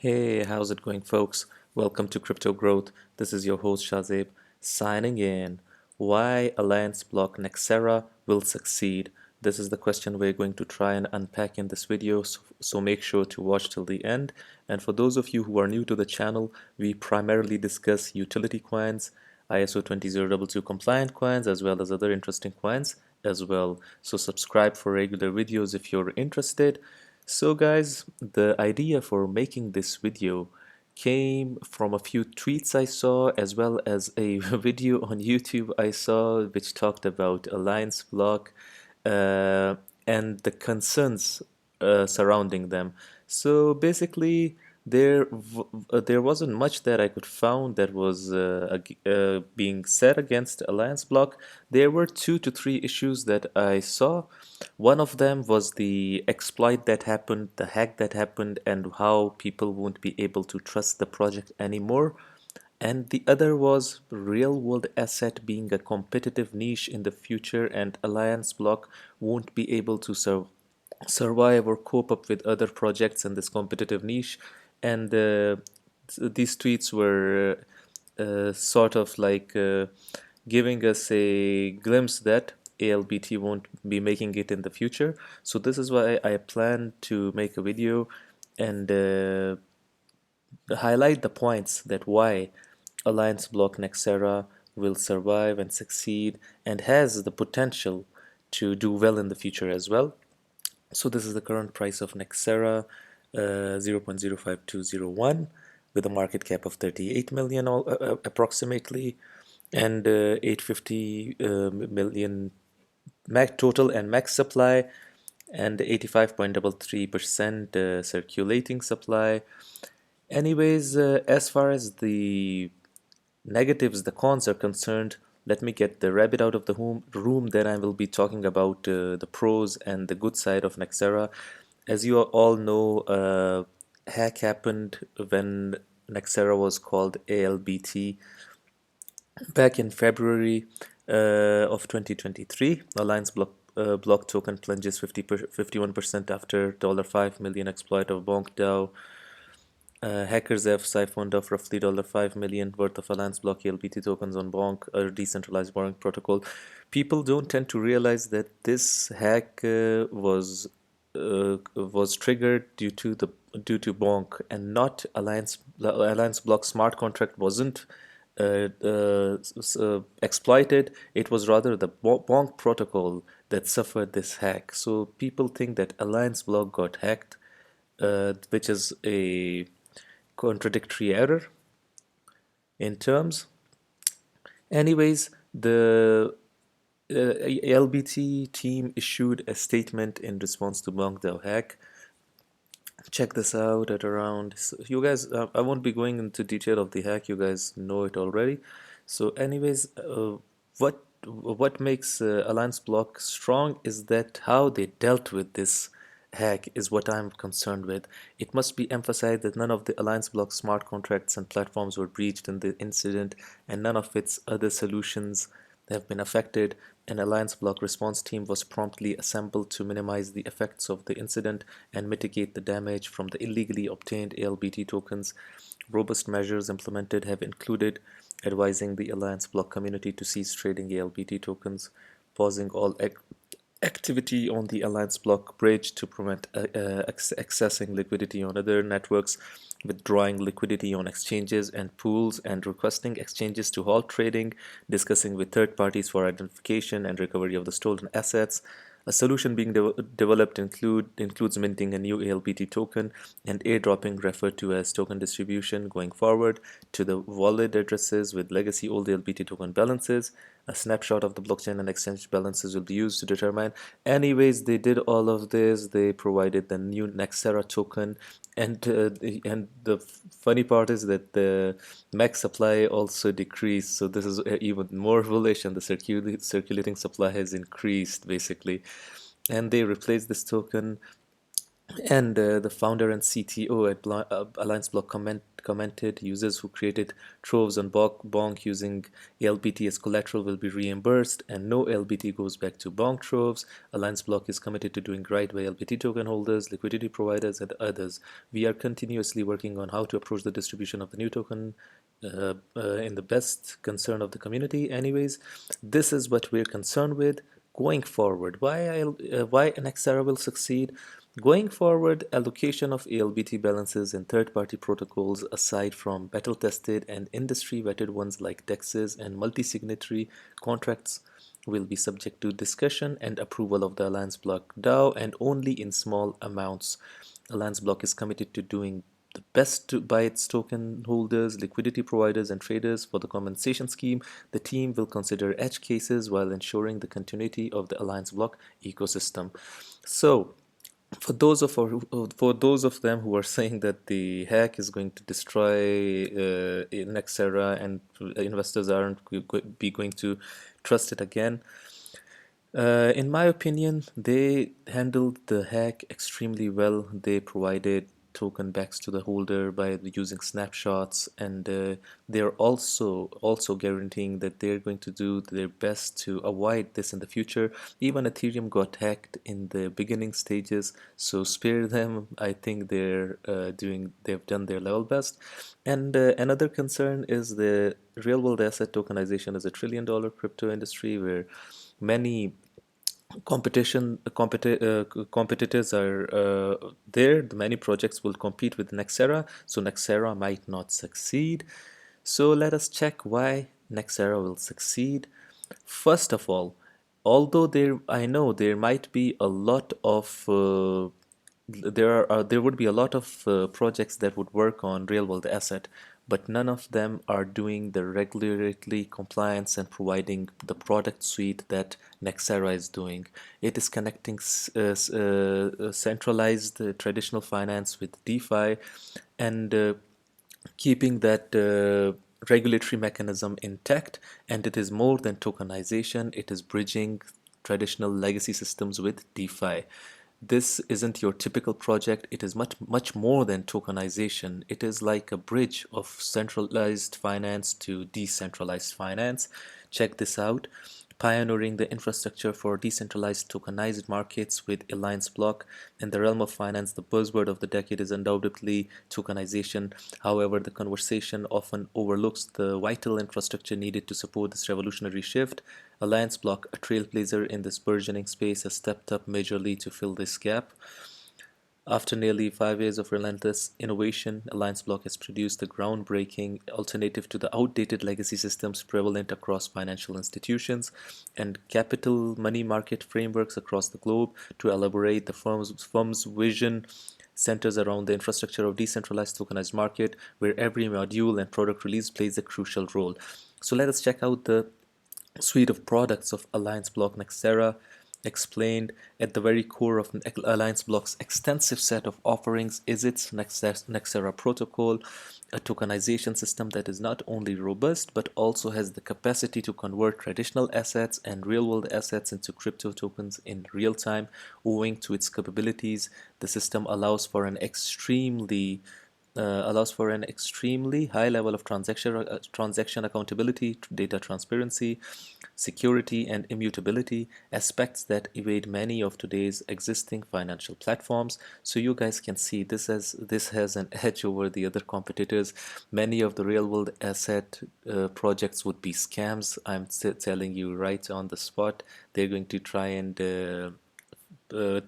Hey, how's it going, folks? Welcome to Crypto Growth. This is your host Shazib signing in. Why Alliance Block Nexera will succeed? This is the question we're going to try and unpack in this video, so make sure to watch till the end. And for those of you who are new to the channel, we primarily discuss utility coins, ISO20022 compliant coins, as well as other interesting coins as well. So subscribe for regular videos if you're interested. So guys, the idea for making this video came from a few tweets I saw, as well as a video on YouTube I saw which talked about Alliance Block uh, and the concerns surrounding them. So basically, there wasn't much that I could found that was being said against Alliance Block. There were 2 to 3 issues that I saw. One of them was the exploit that happened, the hack that happened, and how people won't be able to trust the project anymore. And the other was real world asset being a competitive niche in the future, and Alliance Block won't be able to survive or cope up with other projects in this competitive niche. And these tweets were sort of like giving us a glimpse that ALBT won't be making it in the future. So this is why I plan to make a video and highlight the points that why Alliance Block Nexera will survive and succeed and has the potential to do well in the future as well. So this is the current price of Nexera, 0.05201 with a market cap of 38 million approximately, and 850 million max total and max supply, and 85.33% circulating supply. Anyways, as far as the negatives, the cons are concerned, let me get the rabbit out of the room. Then I will be talking about the pros and the good side of Nexera. As you all know, hack happened when Nexera was called ALBT back in February of 2023. Alliance block token plunges 51% after $5 million exploit of Bonk DAO. Hackers have siphoned off roughly $5 million worth of Alliance Block ALBT tokens on Bonk, a decentralized borrowing protocol. People don't tend to realize that this hack was triggered due to Bonk and not Alliance. Alliance Block smart contract wasn't exploited. It was rather the Bonk protocol that suffered this hack. So people think that Alliance Block got hacked, which is a contradictory error in terms. Anyways, the LBT team issued a statement in response to Bongdao hack. Check this out at around, so you guys, I won't be going into detail of the hack, you guys know it already. So anyways, what makes Alliance Block strong is that how they dealt with this hack is what I'm concerned with. It must be emphasized that none of the Alliance Block smart contracts and platforms were breached in the incident, and none of its other solutions have been affected. An Alliance Block response team was promptly assembled to minimize the effects of the incident and mitigate the damage from the illegally obtained ALBT tokens. Robust measures implemented have included advising the Alliance Block community to cease trading ALBT tokens, pausing all activity on the Alliance Block bridge to prevent accessing liquidity on other networks, withdrawing liquidity on exchanges and pools, and requesting exchanges to halt trading, discussing with third parties for identification and recovery of the stolen assets. A solution being developed includes minting a new ALBT token and airdropping, referred to as token distribution, going forward to the wallet addresses with legacy old ALBT token balances. A snapshot of the blockchain and exchange balances will be used to determine. Anyways, they did all of this. They provided the new Nexera token, and the funny part is that the max supply also decreased. So this is even more bullish, and the circulating supply has increased basically. And they replaced this token And the founder and CTO at AllianceBlock commented, users who created troves on Bonk using ALBT as collateral will be reimbursed, and no ALBT goes back to Bonk troves. AllianceBlock is committed to doing right by ALBT token holders, liquidity providers, and others. We are continuously working on how to approach the distribution of the new token in the best concern of the community. Anyways, this is what we're concerned with going forward. Why Nexera will succeed? Going forward, allocation of ALBT balances in third-party protocols aside from battle-tested and industry-vetted ones like DEXs and multi-signatory contracts will be subject to discussion and approval of the AllianceBlock DAO and only in small amounts. AllianceBlock is committed to doing the best by its token holders, liquidity providers, and traders. For the compensation scheme, the team will consider edge cases while ensuring the continuity of the AllianceBlock ecosystem. So, for those of them who are saying that the hack is going to destroy Nexera and investors aren't going to trust it again, in my opinion, they handled the hack extremely well. They provided token backs to the holder by using snapshots, and they're also guaranteeing that they're going to do their best to avoid this in the future. Even Ethereum got hacked in the beginning stages, so spare them. I think they've done their level best. And another concern is the real world asset tokenization is a $1 trillion crypto industry where many competitors are there. Many projects will compete with Nexera, so Nexera might not succeed. So let us check why Nexera will succeed. First of all, although I know there might be a lot of there would be a lot of projects that would work on real world asset, but none of them are doing the regulatory compliance and providing the product suite that Nexera is doing. It is connecting centralized traditional finance with DeFi and keeping that regulatory mechanism intact, and it is more than tokenization, it is bridging traditional legacy systems with DeFi. This isn't your typical project. It is much more than tokenization. It is like a bridge of centralized finance to decentralized finance. Check this out. Pioneering the infrastructure for decentralized tokenized markets with AllianceBlock. In the realm of finance, the buzzword of the decade is undoubtedly tokenization. However, the conversation often overlooks the vital infrastructure needed to support this revolutionary shift. AllianceBlock, a trailblazer in this burgeoning space, has stepped up majorly to fill this gap. After nearly 5 years of relentless innovation, AllianceBlock has produced a groundbreaking alternative to the outdated legacy systems prevalent across financial institutions and capital money market frameworks across the globe. To elaborate, the firm's vision centers around the infrastructure of decentralized tokenized market, where every module and product release plays a crucial role. So let us check out the suite of products of AllianceBlock Nexera. Explained at the very core of AllianceBlock's extensive set of offerings is its Nexera Protocol, a tokenization system that is not only robust but also has the capacity to convert traditional assets and real-world assets into crypto tokens in real time. Owing to its capabilities, the system allows for an extremely high level of transaction accountability, data transparency, security, and immutability, aspects that evade many of today's existing financial platforms. So you guys can see this has an edge over the other competitors. Many of the real-world asset projects would be scams. I'm telling you right on the spot. They're going to try and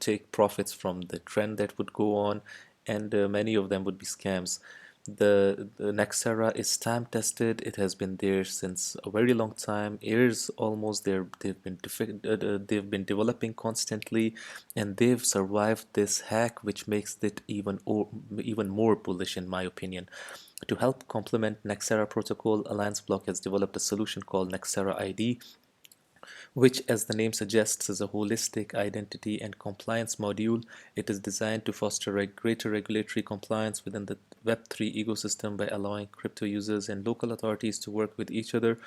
take profits from the trend that would go on, and many of them would be scams. The Nexera is time tested. It has been there since a very long time, years almost. They've been developing constantly, and they've survived this hack, which makes it even more bullish in my opinion. To help complement Nexera Protocol, AllianceBlock has developed a solution called Nexera Id, which, as the name suggests, is a holistic identity and compliance module. It is designed to foster a greater regulatory compliance within the Web3 ecosystem by allowing crypto users and local authorities to work with each other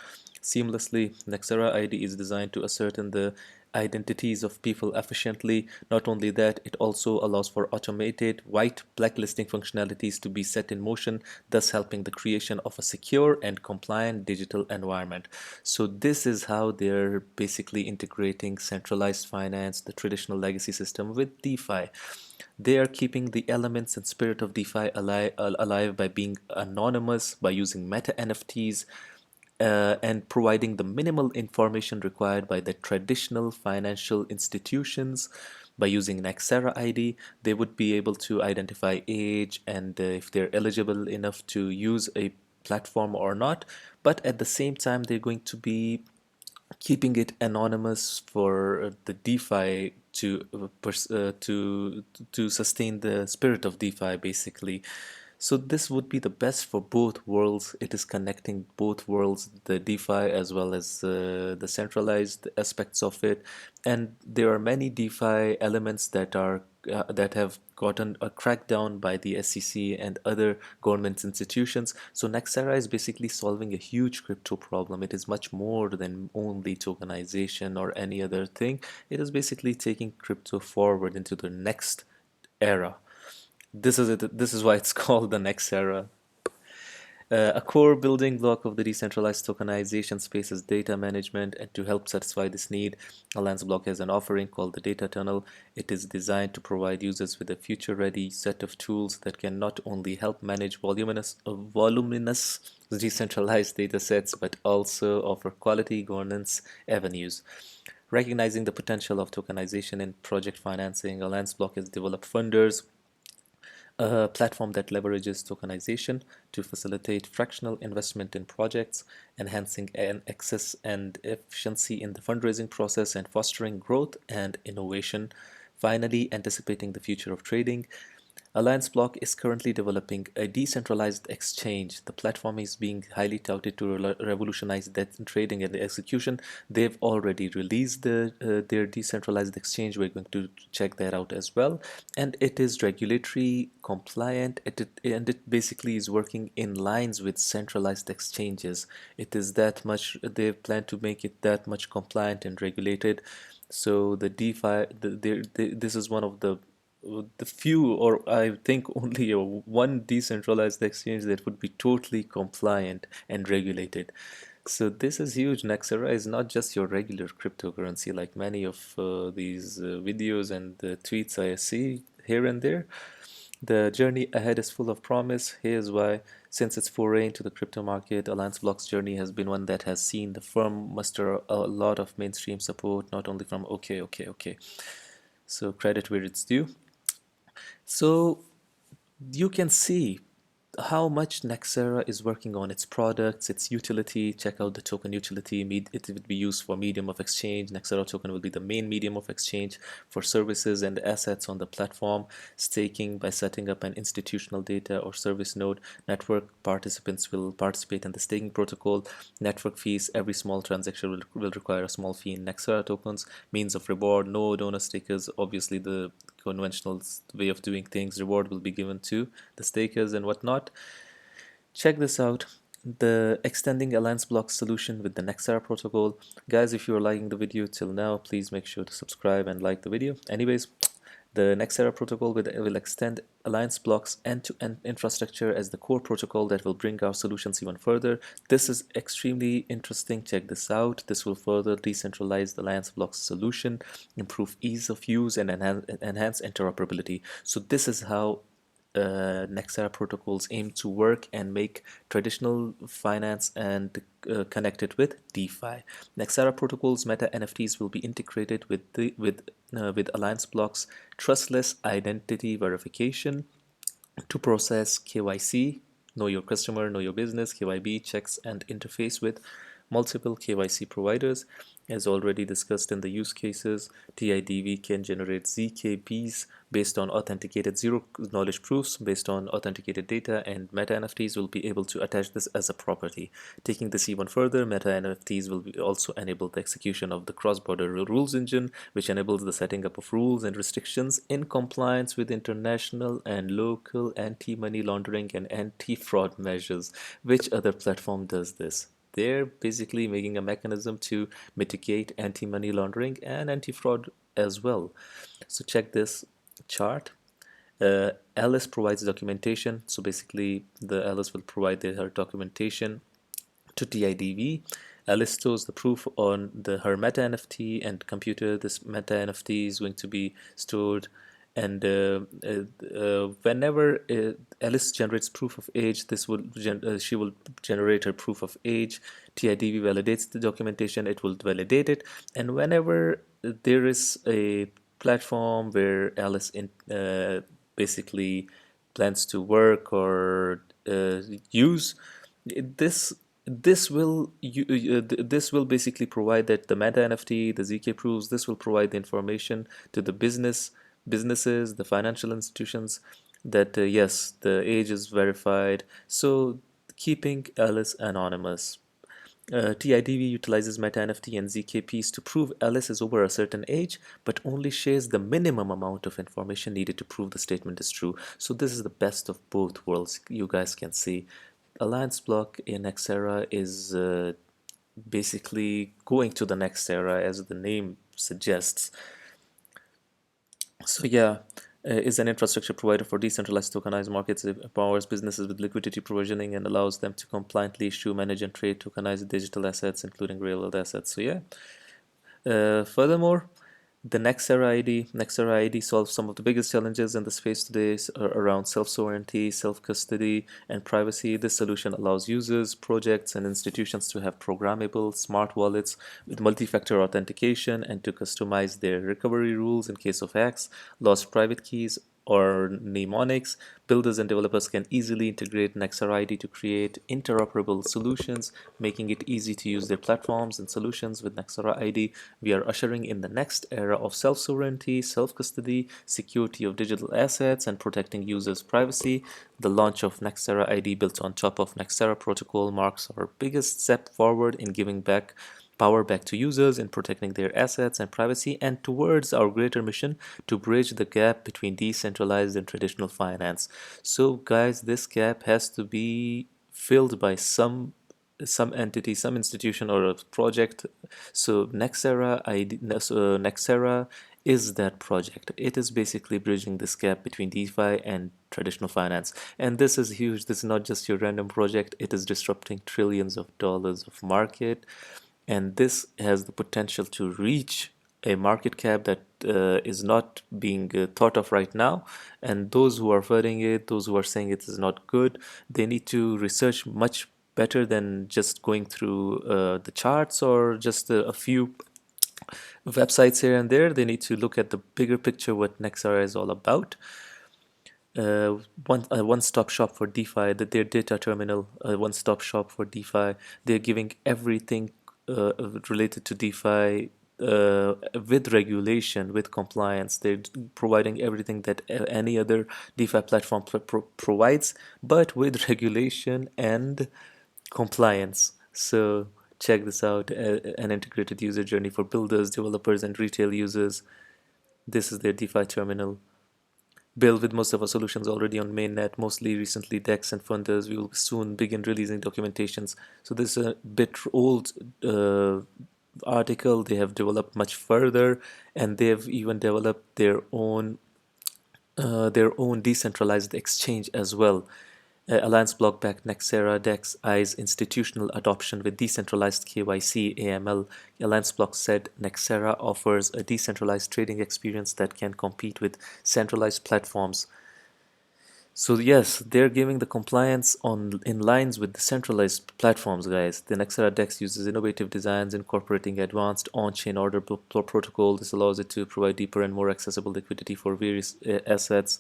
seamlessly. Nexera ID is designed to ascertain the identities of people efficiently. Not only that, it also allows for automated white blacklisting functionalities to be set in motion, thus helping the creation of a secure and compliant digital environment. So this is how they're basically integrating centralized finance, the traditional legacy system, with DeFi. They are keeping the elements and spirit of DeFi alive by being anonymous, by using meta NFTs, and providing the minimal information required by the traditional financial institutions. By using Nexera ID, they would be able to identify age and if they're eligible enough to use a platform or not. But at the same time, they're going to be keeping it anonymous for the DeFi to sustain the spirit of DeFi basically. So this would be the best for both worlds. It is connecting both worlds, the DeFi as well as the centralized aspects of it. And there are many DeFi elements that have gotten a crackdown by the SEC and other government institutions. So Nexera is basically solving a huge crypto problem. It is much more than only tokenization or any other thing. It is basically taking crypto forward into the next era. This is it. This is why it's called the Nexera. A core building block of the decentralized tokenization space is data management, and to help satisfy this need, Allianceblock has an offering called the Data Tunnel. It is designed to provide users with a future-ready set of tools that can not only help manage voluminous decentralized data sets, but also offer quality governance avenues. Recognizing the potential of tokenization in project financing, Allianceblock has developed funders, a platform that leverages tokenization to facilitate fractional investment in projects, enhancing access and efficiency in the fundraising process and fostering growth and innovation. Finally, anticipating the future of trading, Allianceblock is currently developing a decentralized exchange. The platform is being highly touted to revolutionize that trading and the execution. They've already released their decentralized exchange. We're going to check that out as well. And it is regulatory compliant. And it basically is working in lines with centralized exchanges. It is that much, they plan to make it that much compliant and regulated. So the DeFi, this is one of the few, or I think only one decentralized exchange that would be totally compliant and regulated. So this is huge. Nexera is not just your regular cryptocurrency like many of these videos and tweets I see here and there. The journey ahead is full of promise. Here's why. Since its foray into the crypto market, Allianceblock's journey has been one that has seen the firm muster a lot of mainstream support, not only from okay. So credit where it's due. So you can see how much Nexera is working on its products, its utility. Check out the token utility. It would be used for medium of exchange. Nexera token will be the main medium of exchange for services and assets on the platform. Staking by setting up an institutional data or service node. Network participants will participate in the staking protocol. Network fees. Every small transaction will require a small fee in Nexera tokens. Means of reward. No donor stakers. Obviously the conventional way of doing things. Reward will be given to the stakers and whatnot. Check this out, the extending Allianceblock solution with the Nexera Protocol. Guys, if you're liking the video till now, please make sure to subscribe and like the video. Anyways, the Nexera Protocol will extend Allianceblock's end-to-end infrastructure as the core protocol that will bring our solutions even further. This is extremely interesting. Check this out. This will further decentralize the Allianceblock's solution, improve ease of use, and enhance interoperability. So this is how Nexera protocols aim to work and make traditional finance and connect it with DeFi. Nexera protocols meta NFTs will be integrated with Allianceblock's trustless identity verification to process KYC, know your customer, know your business, KYB checks, and interface with multiple KYC providers. As already discussed in the use cases, TIDV can generate ZKPs based on authenticated zero knowledge proofs based on authenticated data, and meta NFTs will be able to attach this as a property. Taking this even further, meta NFTs will also enable the execution of the cross-border rules engine, which enables the setting up of rules and restrictions in compliance with international and local anti-money laundering and anti-fraud measures. Which other platform does this? They're basically making a mechanism to mitigate anti-money laundering and anti-fraud as well. So check this chart. Alice provides documentation. So basically, the Alice will provide her documentation to TIDV. Alice stores the proof on her meta NFT and computer. This meta NFT is going to be stored, and whenever Alice generates proof of age, she will generate her proof of age. TIDV validates the documentation, it will validate it, and whenever there is a platform where Alice basically plans to work or use this this will basically provide that the meta NFT, the ZK proofs, this will provide the information to the businesses, the financial institutions, that yes, the age is verified. So keeping Alice anonymous. TIDV utilizes meta NFT and ZKPs to prove Alice is over a certain age, but only shares the minimum amount of information needed to prove the statement is true. So this is the best of both worlds. You guys can see Allianceblock in Nexera is basically going to the next era, as the name suggests. So yeah, is an infrastructure provider for decentralized tokenized markets. It empowers businesses with liquidity provisioning and allows them to compliantly issue, manage, and trade tokenized digital assets, including real-world assets. So yeah. Furthermore, the Nexera ID solves some of the biggest challenges in the space today around self-sovereignty, self-custody, and privacy. This solution allows users, projects, and institutions to have programmable smart wallets with multi-factor authentication and to customize their recovery rules in case of hacks, lost private keys, or mnemonics. Builders and developers can easily integrate Nexera ID to create interoperable solutions, making it easy to use their platforms and solutions. With Nexera ID, we are ushering in the next era of self-sovereignty, self-custody, security of digital assets, and protecting users' privacy. The launch of Nexera ID built on top of Nexera Protocol marks our biggest step forward in giving back power back to users in protecting their assets and privacy, and towards our greater mission to bridge the gap between decentralized and traditional finance. So guys, this gap has to be filled by some entity, some institution, or a project. So Nexera is that project. It is basically bridging this gap between DeFi and traditional finance, and this is huge. This is not just your random project. It is disrupting trillions of dollars of market, and this has the potential to reach a market cap that is not being thought of right now. And those who are fighting it, those who are saying it is not good, they need to research much better than just going through the charts or just a few websites here and there. They need to look at the bigger picture, what Nexera is all about. One-stop shop for DeFi, that their data terminal, one-stop shop for DeFi. They're giving everything related to DeFi with regulation, with compliance. They're providing everything that any other DeFi platform provides, but with regulation and compliance. So check this out, an integrated user journey for builders, developers, and retail users. This is their DeFi terminal. Built with most of our solutions already on mainnet, mostly recently DEX and funders. We will soon begin releasing documentations. So this is a bit old article. They have developed much further, and they've even developed their own decentralized exchange as well. Allianceblock backed Nexera DEX eyes institutional adoption with decentralized KYC AML. Allianceblock said Nexera offers a decentralized trading experience that can compete with centralized platforms. So yes, they're giving the compliance in lines with the centralized platforms, guys. The Nexera DEX uses innovative designs incorporating advanced on-chain order protocol. This allows it to provide deeper and more accessible liquidity for various assets.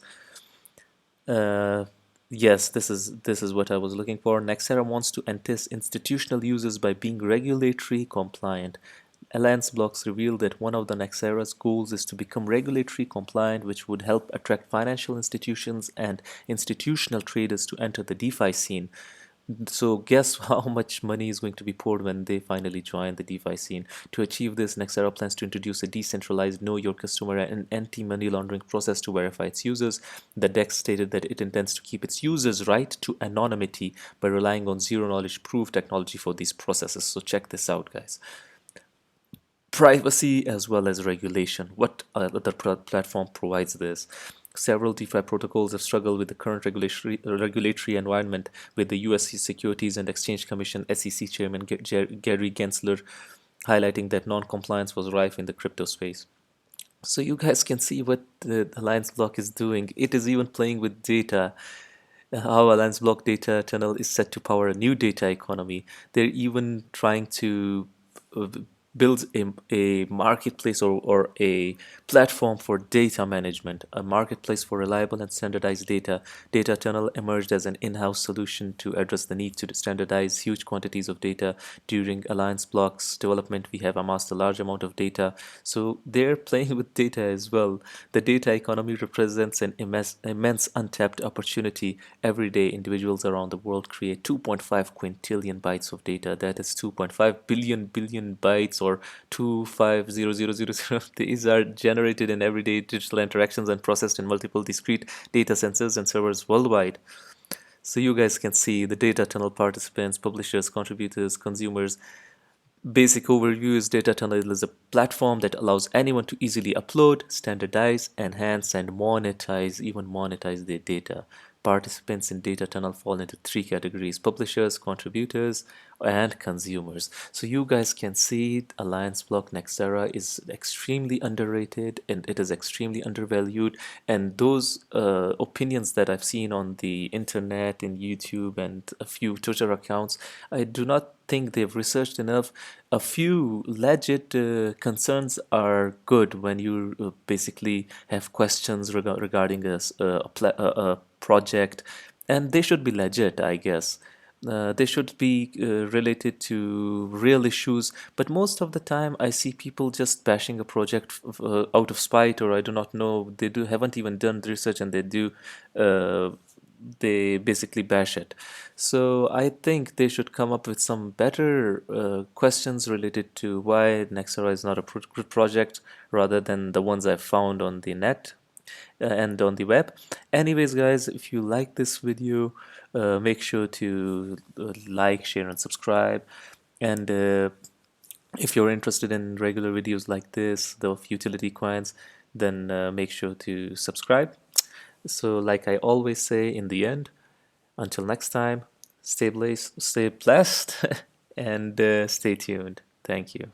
Yes, this is what I was looking for. Nexera wants to entice institutional users by being regulatory compliant. Allianceblocks revealed that one of the Nexera's goals is to become regulatory compliant, which would help attract financial institutions and institutional traders to enter the DeFi scene. So guess how much money is going to be poured when they finally join the DeFi scene. To achieve this, Nexera plans to introduce a decentralized Know Your Customer and anti-money laundering process to verify its users. The DEX stated that it intends to keep its users' right to anonymity by relying on zero-knowledge proof technology for these processes. So check this out, guys. Privacy as well as regulation. What other platform provides this? Several DeFi protocols have struggled with the current regulatory environment, with the US Securities and Exchange Commission SEC Chairman Gary Gensler highlighting that non-compliance was rife in the crypto space. So you guys can see what the Allianceblock is doing. It is even playing with data. How Allianceblock data tunnel is set to power a new data economy. They're even trying to uh, build a marketplace or a platform for data management, a marketplace for reliable and standardized data. Data Tunnel emerged as an in-house solution to address the need to standardize huge quantities of data. During Allianceblock's development, we have amassed a large amount of data. So they're playing with data as well. The data economy represents an immense untapped opportunity. Every day, individuals around the world create 2.5 quintillion bytes of data. That is 2.5 billion bytes, or 250,000. These are generated in everyday digital interactions and processed in multiple discrete data sensors and servers worldwide. So you guys can see the data tunnel participants, publishers, contributors, consumers. Basic overview is Data Tunnel is a platform that allows anyone to easily upload, standardize, enhance, and monetize their data. Participants in Data Tunnel fall into three categories: publishers, contributors, and consumers. So you guys can see Allianceblock Nexera is extremely underrated and it is extremely undervalued. And those opinions that I've seen on the internet, in YouTube, and a few Twitter accounts, I do not think they've researched enough. A few legit concerns are good when you basically have questions regarding a project, and they should be legit, I guess. They should be related to real issues, but most of the time I see people just bashing a project out of spite, or I do not know, they haven't even done the research, and uh, they basically bash it. So I think they should come up with some better questions related to why Nexera is not a good project, rather than the ones I've found on the net and on the web. Anyways, guys, if you like this video, make sure to like, share, and subscribe. And if you're interested in regular videos like this, the utility coins, then make sure to subscribe. So, like I always say in the end, until next time, stay blessed, and stay tuned. Thank you.